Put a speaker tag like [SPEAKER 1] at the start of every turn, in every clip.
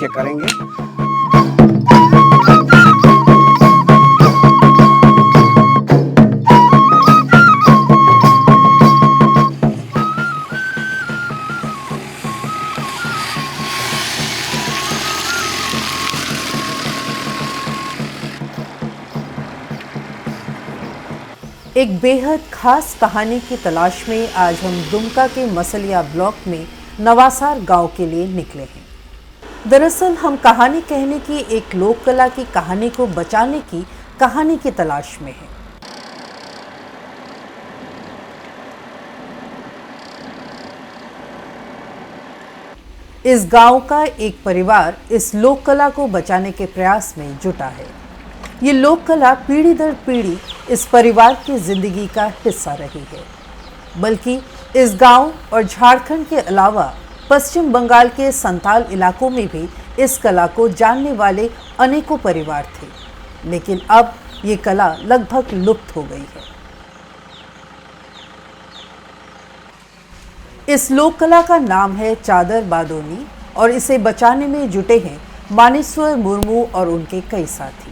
[SPEAKER 1] के करेंगे।
[SPEAKER 2] एक बेहद खास कहानी की तलाश में आज हम दुमका के मसलिया ब्लॉक में नवासार गांव के लिए निकले हैं। दरअसल हम कहानी कहने की एक लोक कला की कहानी को बचाने की कहानी की तलाश में हैं। इस गांव का एक परिवार इस लोक कला को बचाने के प्रयास में जुटा है। ये लोक कला पीढ़ी दर पीढ़ी इस परिवार की जिंदगी का हिस्सा रही है। बल्कि इस गांव और झारखंड के अलावा पश्चिम बंगाल के संताल इलाकों में भी इस कला को जानने वाले अनेकों परिवार थे, लेकिन अब ये कला लगभग लुप्त हो गई है। इस लोक कला का नाम है चादर बादोनी और इसे बचाने में जुटे हैं मानेश्वर मुर्मू और उनके कई साथी।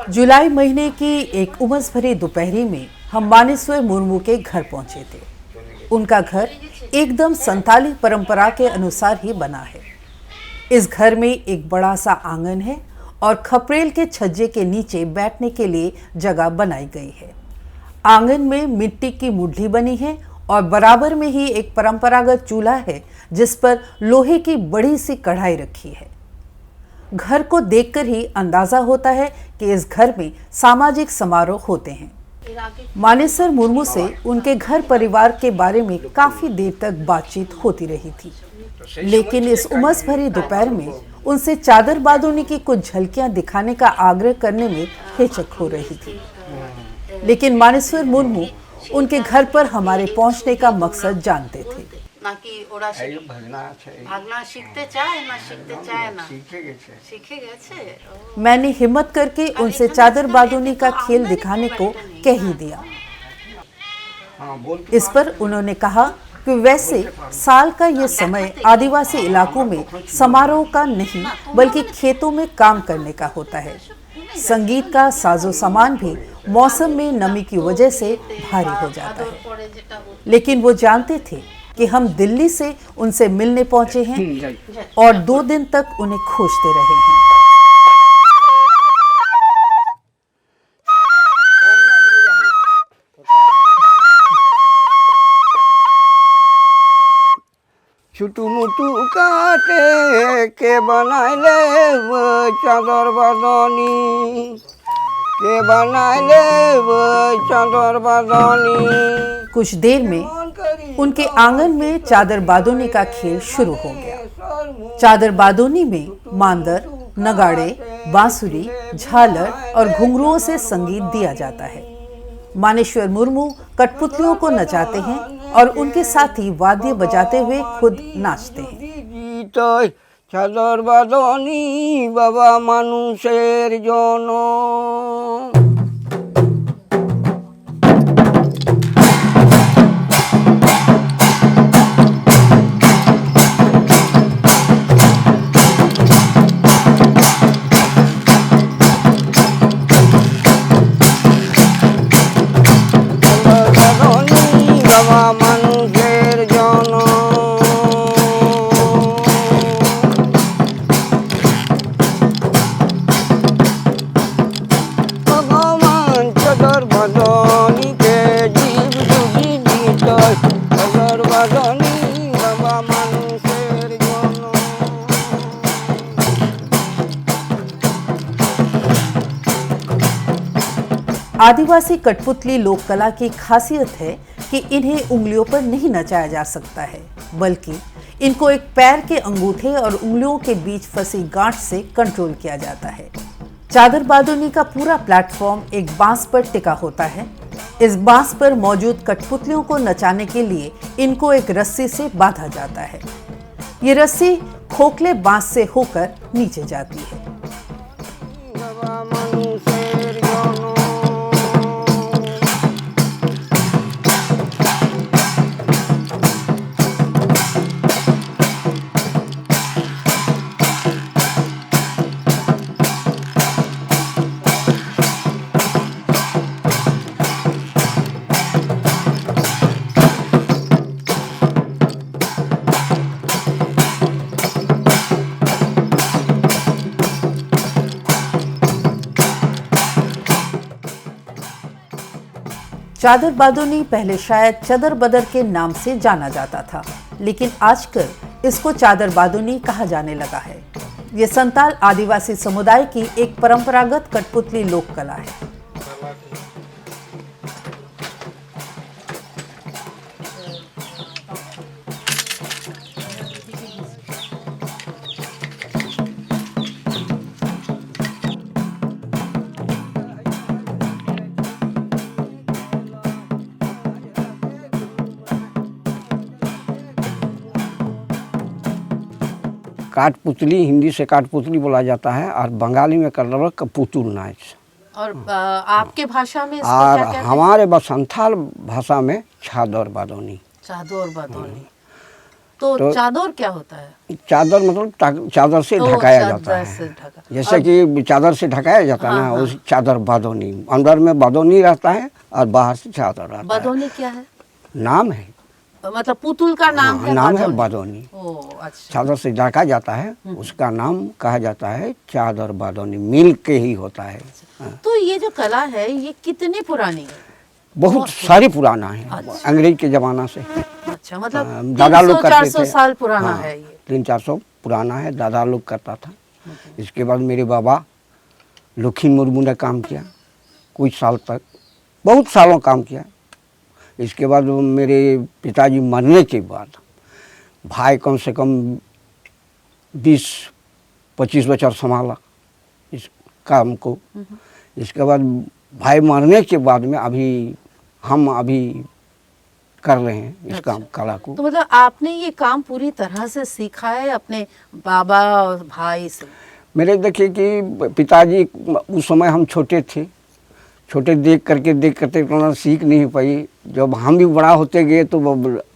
[SPEAKER 2] जुलाई महीने की एक उमस भरी दोपहरी में हम मानेश्वर मुर्मू के घर पहुंचे थे। उनका घर एकदम संताली परंपरा के अनुसार ही बना है। इस घर में एक बड़ा सा आंगन है और खपरेल के छज्जे के नीचे बैठने के लिए जगह बनाई गई है। आंगन में मिट्टी की मुढली बनी है और बराबर में ही एक परंपरागत चूल्हा है जिस पर लोहे की बड़ी सी कढ़ाई रखी है। घर को देखकर ही अंदाजा होता है कि इस घर में सामाजिक समारोह होते हैं। मानेश्वर मुर्मू से उनके घर परिवार के बारे में काफी देर तक बातचीत होती रही थी, लेकिन इस उमस भरी दोपहर में उनसे चादर बादोनी की कुछ झलकियां दिखाने का आग्रह करने में हिचक हो रही थी। लेकिन मानेश्वर मुर्मू उनके घर पर हमारे पहुंचने का मकसद जानते थे। मैंने हिम्मत करके उनसे चादर बादोनी का खेल दिखाने को कह ही दिया। इस पर उन्होंने कहा कि वैसे साल का ये समय आदिवासी इलाकों में समारोह का नहीं बल्कि खेतों में काम करने का होता है। संगीत का साजो सामान भी मौसम में नमी की वजह से भारी हो जाता है, लेकिन वो जानते थे कि हम दिल्ली से उनसे मिलने पहुंचे हैं और 2 दिन तक उन्हें खोजते रहे हैं।
[SPEAKER 1] छुटू मुटू काटे के बनाइले चादर बादनी, के बनाइले चादर बादनी।
[SPEAKER 2] कुछ देर में उनके आंगन में चादर बादोनी का खेल शुरू हो गया। चादर बादोनी में मांदर, नगाड़े, बांसुरी, झालर और घुंघरुओं से संगीत दिया जाता है। मानेश्वर मुर्मू कठपुतलियों को नचाते हैं और उनके साथी वाद्य बजाते हुए खुद नाचते हैं।
[SPEAKER 1] चादर बादनी बाबा मानुषेर जनो।
[SPEAKER 2] आदिवासी कठपुतली लोक कला की खासियत है कि इन्हें उंगलियों पर नहीं नचाया जा सकता है, बल्कि इनको एक पैर के अंगूठे और उंगलियों के बीच फंसी गांठ से कंट्रोल किया जाता है। चादर बादोनी का पूरा प्लेटफॉर्म एक बांस पर टिका होता है। इस बांस पर मौजूद कठपुतलियों को नचाने के लिए इनको एक रस्सी से बांधा जाता है। ये रस्सी खोखले बांस से होकर नीचे जाती है। चादर बादोनी पहले शायद चदर बदर के नाम से जाना जाता था, लेकिन आजकल इसको चादर बादोनी कहा जाने लगा है। ये संताल आदिवासी समुदाय की एक परंपरागत कठपुतली लोक कला है।
[SPEAKER 1] काठपुतली हिंदी से काठपुतली बोला जाता है और बंगाली में कर पुतुल नाच।
[SPEAKER 2] और आपके भाषा में इसको
[SPEAKER 1] और
[SPEAKER 2] क्या कहते हैं?
[SPEAKER 1] हमारे संथाल भाषा में चादर बादोनी।
[SPEAKER 2] चादर बादोनी। तो चादर क्या होता है?
[SPEAKER 1] चादर मतलब चादर से
[SPEAKER 2] तो
[SPEAKER 1] ढकाया
[SPEAKER 2] चादर
[SPEAKER 1] जाता
[SPEAKER 2] से
[SPEAKER 1] है,
[SPEAKER 2] ढका।
[SPEAKER 1] जैसे कि चादर से ढकाया जाता है ना, उस चादर बादोनी। अंदर में बादोनी रहता है और बाहर से चादर रहता है।
[SPEAKER 2] बादोनी क्या है?
[SPEAKER 1] नाम है,
[SPEAKER 2] मतलब पुतुल का नाम है
[SPEAKER 1] नाम है
[SPEAKER 2] बादोनी।
[SPEAKER 1] बादोनी।
[SPEAKER 2] ओह अच्छा।
[SPEAKER 1] चादर से ढका जाता है, उसका नाम कहा जाता है चादर बादोनी। मिल के ही होता है।
[SPEAKER 2] तो ये जो कला है ये कितनी पुरानी है?
[SPEAKER 1] बहुत सारी पुराना है, अंग्रेज के जमाना से।
[SPEAKER 2] अच्छा, मतलब
[SPEAKER 1] दादा लोग करते
[SPEAKER 2] 300-400
[SPEAKER 1] थे।
[SPEAKER 2] साल पुराना
[SPEAKER 1] हाँ,
[SPEAKER 2] है ये।
[SPEAKER 1] 300-400 पुराना है, दादा लोग करता था। इसके बाद मेरे बाबा लखीन मुर्मू ने काम किया कुछ साल तक, बहुत सालों काम किया। इसके बाद मेरे पिताजी मरने के बाद भाई कम से कम 20-25 बच्चर संभाला इस काम को। इसके बाद भाई मरने के बाद में हम अभी कर रहे हैं इस काम कला को।
[SPEAKER 2] तो मतलब आपने ये काम पूरी तरह से सीखा है अपने बाबा और भाई से?
[SPEAKER 1] मेरे देखिए कि पिताजी उस समय हम छोटे थे, छोटे देख करके उन्होंने सीख नहीं पाई। जब हम भी बड़ा होते गए तो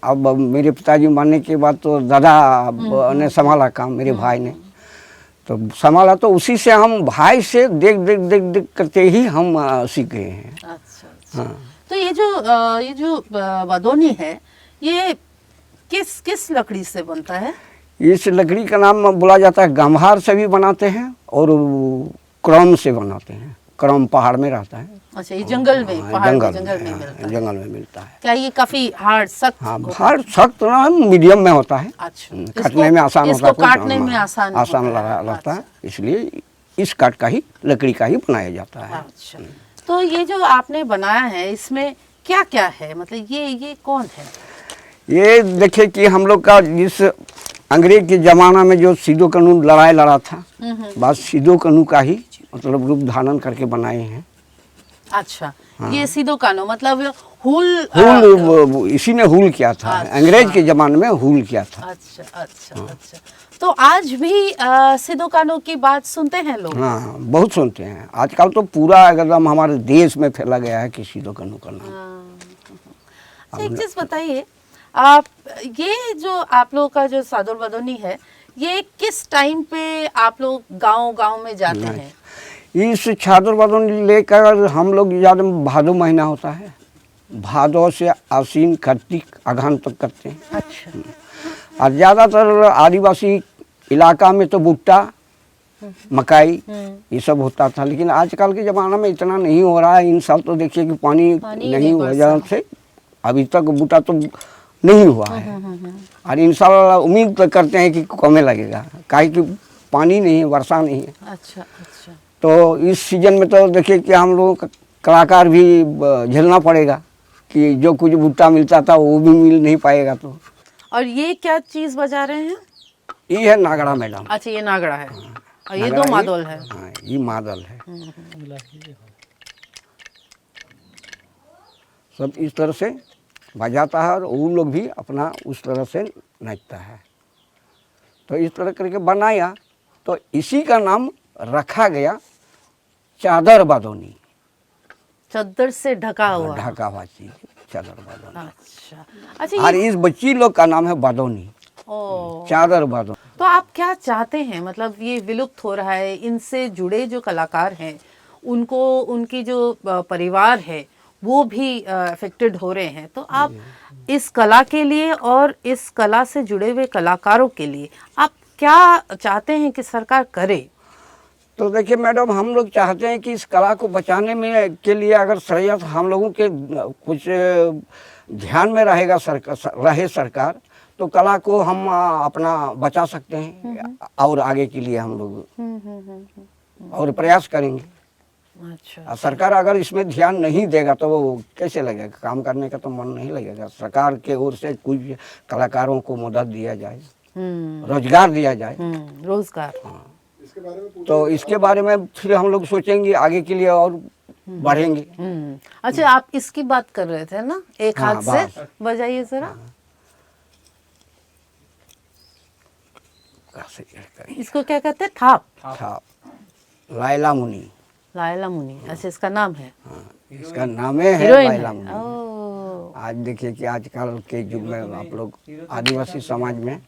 [SPEAKER 1] अब मेरे पिताजी मरने के बाद तो दादा ने संभाला काम, मेरे भाई ने तो संभाला। तो उसी से हम भाई से देख करते ही हम सीख गए हैं।
[SPEAKER 2] अच्छा। हाँ। तो ये जो बादोनी है ये किस लकड़ी से बनता है?
[SPEAKER 1] इस लकड़ी का नाम बोला जाता है, गंभार से भी बनाते हैं और क्रम से बनाते हैं। क्रम पहाड़ में रहता है। अच्छा, ये जंगल में, पहाड़ में, जंगल में मिलता है।
[SPEAKER 2] क्या ये काफी हार्ड सख्त?
[SPEAKER 1] हाँ, हार्ड सख्त ना, मीडियम में होता है।
[SPEAKER 2] अच्छा,
[SPEAKER 1] काटने में आसान होता है,
[SPEAKER 2] काटने में आसान
[SPEAKER 1] रहता है, इसलिए इस काट का ही लकड़ी का ही बनाया जाता है।
[SPEAKER 2] अच्छा, तो ये जो आपने बनाया है इसमें क्या क्या है, मतलब ये कौन है?
[SPEAKER 1] ये देखिए कि हम लोग का जिस अंग्रेज के जमाना में जो सिद्धो कानून लड़ाई लड़ा था, बस सिद्धो कानून का ही मतलब रूप धारण करके बनाए हैं।
[SPEAKER 2] अच्छा। हाँ। ये सिद्धो कानून मतलब
[SPEAKER 1] हुल इसी ने हुल किया था। अच्छा। अंग्रेज के जमाने में हुल किया था।
[SPEAKER 2] अच्छा अच्छा। हाँ। अच्छा, तो आज भी सिद्धो कानून की बात सुनते हैं लोग? हाँ,
[SPEAKER 1] बहुत सुनते हैं। आजकल तो पूरा एकदम हमारे देश में फैला गया है कि सिद्धो कानून का नाम।
[SPEAKER 2] एक चीज बताइए, आप ये जो आप लोग का जो चादर बादोनी है ये किस टाइम पे आप लोग गांव में जाते हैं?
[SPEAKER 1] इस चादर बादोनी लेकर हम लोग ज़्यादा भादो महीना होता है, भादो से आसीन कार्तिक अगहन तक करते हैं। अच्छा। और ज़्यादातर आदिवासी इलाका में तो भुट्टा मकाई ये सब होता था, लेकिन आजकल के ज़माना में इतना नहीं हो रहा है। इन साल तो देखिए कि पानी नहीं वजह से अभी तक भुट्टा तो नहीं हुआ है। और इंशाल्लाह उम्मीद तो करते हैं कि कमे लगेगा, काहे कि पानी नहीं है, वर्षा नहीं है। अच्छा अच्छा। तो इस सीजन में तो देखिए कि हम लोग कलाकार भी झेलना पड़ेगा कि जो कुछ भुट्टा मिलता था वो भी मिल नहीं पाएगा। तो
[SPEAKER 2] और ये क्या चीज़ बजा रहे हैं?
[SPEAKER 1] ये है नागड़ा मैडम।
[SPEAKER 2] अच्छा, ये नागड़ा है। और ये दो मादल है।
[SPEAKER 1] हाँ, ये मादल है। सब इस तरह से बजाता है और वो लोग भी अपना उस तरह से नाचता है। तो इस तरह करके बनाया, तो इसी का नाम रखा गया चादर बादोनी।
[SPEAKER 2] चादर से ढका हुआ
[SPEAKER 1] चीज चादर बादोनी।
[SPEAKER 2] अच्छा।
[SPEAKER 1] और इस बच्ची लोग का नाम है बादोनी, चादर बादोनी।
[SPEAKER 2] तो आप क्या चाहते हैं, मतलब ये विलुप्त हो रहा है, इनसे जुड़े जो कलाकार हैं उनको, उनकी जो परिवार है वो भी अफेक्टेड हो रहे हैं, तो आप इस कला के लिए और इस कला से जुड़े हुए कलाकारों के लिए आप क्या चाहते हैं कि सरकार करे?
[SPEAKER 1] तो देखिए मैडम, हम लोग चाहते हैं कि इस कला को बचाने में के लिए अगर सरियत हम लोगों के कुछ ध्यान में रहेगा सरकार, तो कला को हम अपना बचा सकते हैं और आगे के लिए हम लोग और प्रयास करेंगे।
[SPEAKER 2] अच्छा,
[SPEAKER 1] सरकार अगर इसमें ध्यान नहीं देगा तो वो कैसे लगेगा, काम करने का तो मन नहीं लगेगा। सरकार के ओर से कुछ कलाकारों को मदद दिया जाए, रोजगार दिया जाए,
[SPEAKER 2] रोजगार।
[SPEAKER 1] तो इसके बारे में फिर हम लोग सोचेंगे आगे के लिए और बढ़ेंगे।
[SPEAKER 2] अच्छा, आप इसकी बात कर रहे थे ना, एक
[SPEAKER 1] हाँ,
[SPEAKER 2] हाथ से बजाइए जरा। इसको क्या कहते हैं? थाप।
[SPEAKER 1] थाप, लायला मुनी।
[SPEAKER 2] लायला मुनी, अच्छा इसका नाम है।
[SPEAKER 1] हाँ, इसका नाम है
[SPEAKER 2] हीरोइन
[SPEAKER 1] लायला
[SPEAKER 2] है।
[SPEAKER 1] मुनी।
[SPEAKER 2] ओह,
[SPEAKER 1] आज देखिए कि आजकल के युग में आप लोग आदिवासी समाज में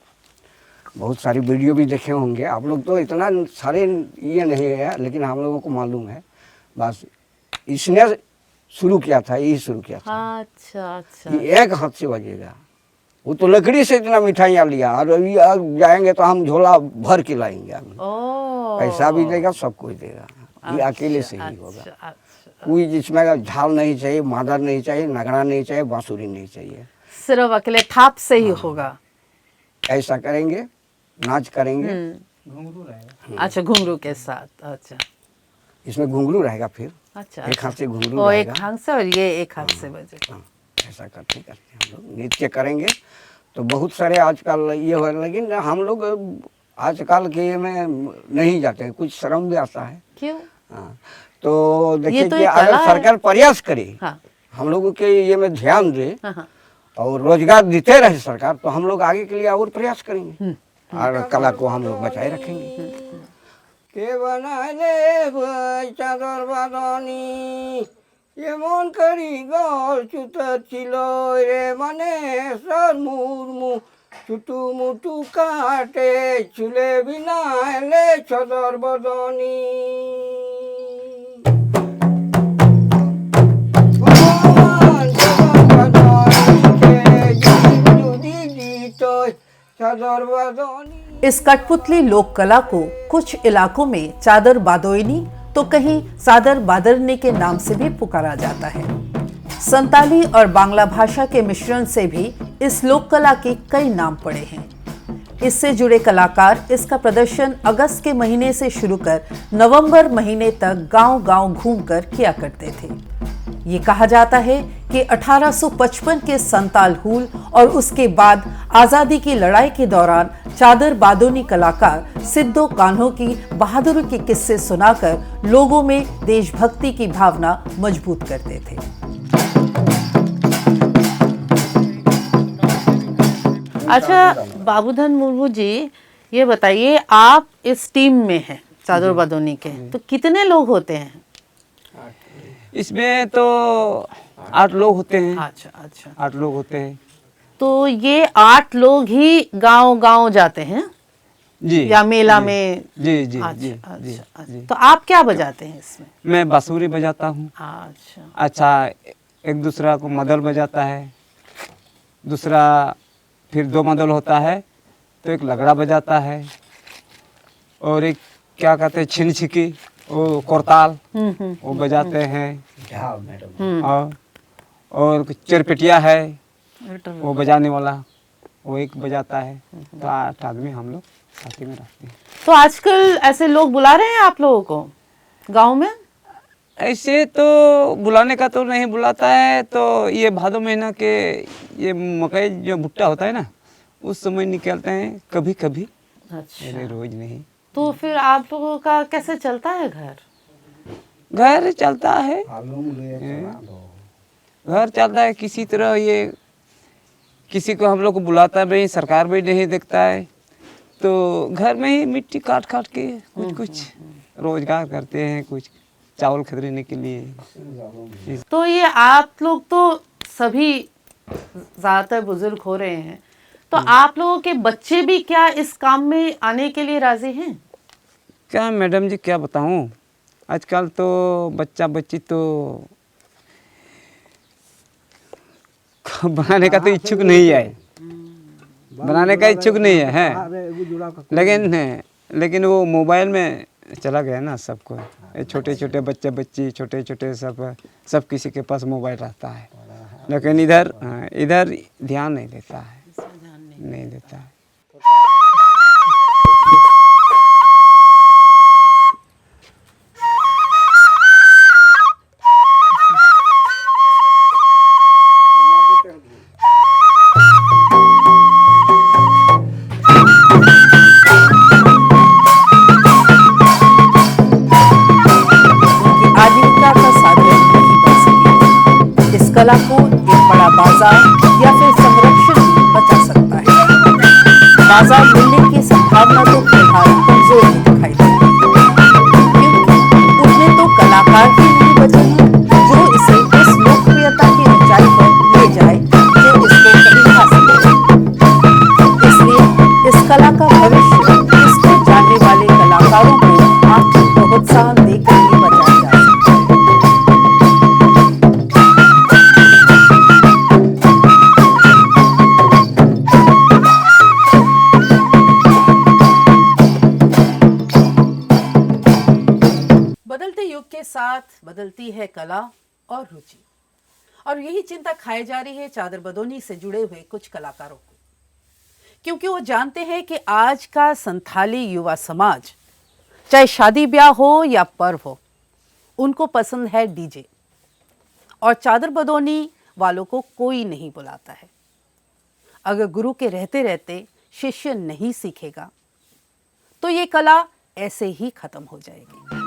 [SPEAKER 1] बहुत सारी वीडियो भी देखे होंगे आप लोग, तो इतना सारे ये नहीं है, लेकिन हम लोगों को मालूम है। बस इसने शुरू किया था, यही शुरू किया था।
[SPEAKER 2] अच्छा अच्छा।
[SPEAKER 1] कि एक हाथ से बजेगा। वो तो लकड़ी से इतना मिठाइयाँ लिया, और अभी अब जाएंगे तो हम झोला भर के लाएंगे। अभी
[SPEAKER 2] ओह,
[SPEAKER 1] पैसा भी देगा, सब कुछ देगा, ये अकेले से ही होगा।
[SPEAKER 2] अच्छा,
[SPEAKER 1] कोई जिसमें झाल नहीं चाहिए, मादर नहीं चाहिए, नगड़ा नहीं चाहिए, बांसुरी नहीं चाहिए,
[SPEAKER 2] सिर्फ अकेले थाप से ही होगा।
[SPEAKER 1] ऐसा करेंगे, नाच करेंगे।
[SPEAKER 2] अच्छा, घुंघरू के साथ। अच्छा
[SPEAKER 1] इसमें घुंघरू रहेगा, फिर
[SPEAKER 2] अच्छा।
[SPEAKER 1] एक हाथ से घुंघरू
[SPEAKER 2] ओ,
[SPEAKER 1] रहेगा।
[SPEAKER 2] एक हाथ से और ये एक हाथ से बजे।
[SPEAKER 1] हाँ, ऐसा करते करते हम लोग नृत्य करेंगे। तो बहुत सारे आजकल ये हो, लेकिन हम लोग आजकल के में नहीं जाते हैं, कुछ शर्म भी आता है।
[SPEAKER 2] क्यों?
[SPEAKER 1] हाँ, तो देखिए
[SPEAKER 2] तो
[SPEAKER 1] कि
[SPEAKER 2] एक
[SPEAKER 1] अगर
[SPEAKER 2] कला है।
[SPEAKER 1] सरकार प्रयास करे,
[SPEAKER 2] हाँ
[SPEAKER 1] हम लोगों के ये में ध्यान दे
[SPEAKER 2] हाँ हाँ।
[SPEAKER 1] और रोजगार देते रहे सरकार, तो हम लोग आगे के लिए और प्रयास करेंगे और कला को हम लोग बचाए रखेंगे। के बनाले चादर बादनी एमन करी गल चुतर चिलो रे मने सर मुर्मू चुटू मुटू काटे चुले बिना ले चादर बदनी।
[SPEAKER 2] इस कठपुतली लोक कला को कुछ इलाकों में चादर बादोइनी तो कहीं चादर बादरनी के नाम से भी पुकारा जाता है। संताली और बांग्ला भाषा के मिश्रण से भी इस लोक कला के कई नाम पड़े हैं। इससे जुड़े कलाकार इसका प्रदर्शन अगस्त के महीने से शुरू कर नवंबर महीने तक गांव-गांव घूमकर किया करते थे। ये कहा जाता है कि 1855 के संताल हूल और उसके बाद आज़ादी की लड़ाई के दौरान चादर बादोनी कलाकार सिद्धो कान्हो की बहादुरी के किस्से सुनाकर लोगों में देशभक्ति की भावना मजबूत करते थे। अच्छा बाबूधन मुर्मू जी, ये बताइए, आप इस टीम में हैं चादर बादोनी के, तो कितने लोग होते हैं
[SPEAKER 3] इसमें? तो 8 लोग होते हैं।
[SPEAKER 2] अच्छा अच्छा।
[SPEAKER 3] 8 लोग होते हैं।
[SPEAKER 2] तो ये 8 लोग ही गांव-गांव जाते हैं
[SPEAKER 3] जी,
[SPEAKER 2] या मेला में?
[SPEAKER 3] जी जी
[SPEAKER 2] अच्छा,
[SPEAKER 3] जी
[SPEAKER 2] अच्छा,
[SPEAKER 3] जी
[SPEAKER 2] अच्छा।
[SPEAKER 3] जी।
[SPEAKER 2] तो आप क्या बजाते हैं इसमें?
[SPEAKER 3] मैं बांसुरी बजाता हूँ।
[SPEAKER 2] अच्छा
[SPEAKER 3] अच्छा, एक दूसरा को मदल बजाता है, दूसरा फिर 2 मदल होता है, तो एक लगड़ा बजाता है, और एक क्या कहते हैं छिन छिकी, वो कोरताल वो बजाते हैं, और चरपेटिया है वो बजाने वाला, वो एक बजाता है। तो 8 आदमी हम लोग साथ में रहते हैं।
[SPEAKER 2] तो आजकल ऐसे लोग बुला रहे हैं आप लोगों को गांव में?
[SPEAKER 3] ऐसे तो बुलाने का तो नहीं बुलाता है, तो ये भादो महीना के ये मकई जो भुट्टा होता है ना, उस समय निकलते हैं कभी कभी।
[SPEAKER 2] अच्छा,
[SPEAKER 3] रोज नहीं।
[SPEAKER 2] तो फिर आप लोगों का कैसे चलता है घर?
[SPEAKER 3] घर चलता है, घर चलता है किसी तरह। ये किसी को हम लोग को बुलाता नहीं, सरकार भी नहीं देखता है, तो घर में ही मिट्टी काट काट के कुछ कुछ रोजगार करते हैं, कुछ चावल खरीदने के लिए।
[SPEAKER 2] तो ये आप लोग तो सभी ज्यादातर बुजुर्ग हो रहे हैं, तो आप लोगों के बच्चे भी क्या इस काम में आने के लिए राजी हैं?
[SPEAKER 3] क्या मैडम जी, क्या बताऊं, आजकल तो बच्चा बच्ची तो बनाने का तो इच्छुक नहीं है, बनाने का इच्छुक नहीं है, लेकिन वो मोबाइल में चला गया ना सबको। ये छोटे छोटे बच्चे बच्ची छोटे छोटे सब किसी के पास मोबाइल रहता है, लेकिन इधर ध्यान नहीं देता है, नहीं देता है।
[SPEAKER 2] आजीविका का साधन नहीं बन सकी। इस कला को एक बड़ा बाजार या फिर संरक्षण भी बचा सकता है। बाजार मिलने की संभावना तो फिलहाल कमजोर ही दिखाई दे रही है, क्योंकि उतने तो कलाकार ही नहीं बचे हैं जो इसे इस लोकप्रियता की ऊंचाई पर ले जाए जो इसको कभी हासिल करे। इसलिए इस कला का भविष्य इसको जानने वाले कलाकारों को आर्थिक प्रोत्साहन देकर ही बचाया जा सकता है। बदलते युग के साथ बदलती है कला और रुचि, और यही चिंता खाई जा रही है चादर बदौनी से जुड़े हुए कुछ कलाकारों को, क्योंकि वो जानते हैं कि आज का संथाली युवा समाज, चाहे शादी ब्याह हो या पर्व हो, उनको पसंद है डीजे, और चादर बदौनी वालों को कोई नहीं बुलाता है। अगर गुरु के रहते रहते शिष्य नहीं सीखेगा तो ये कला ऐसे ही खत्म हो जाएगी।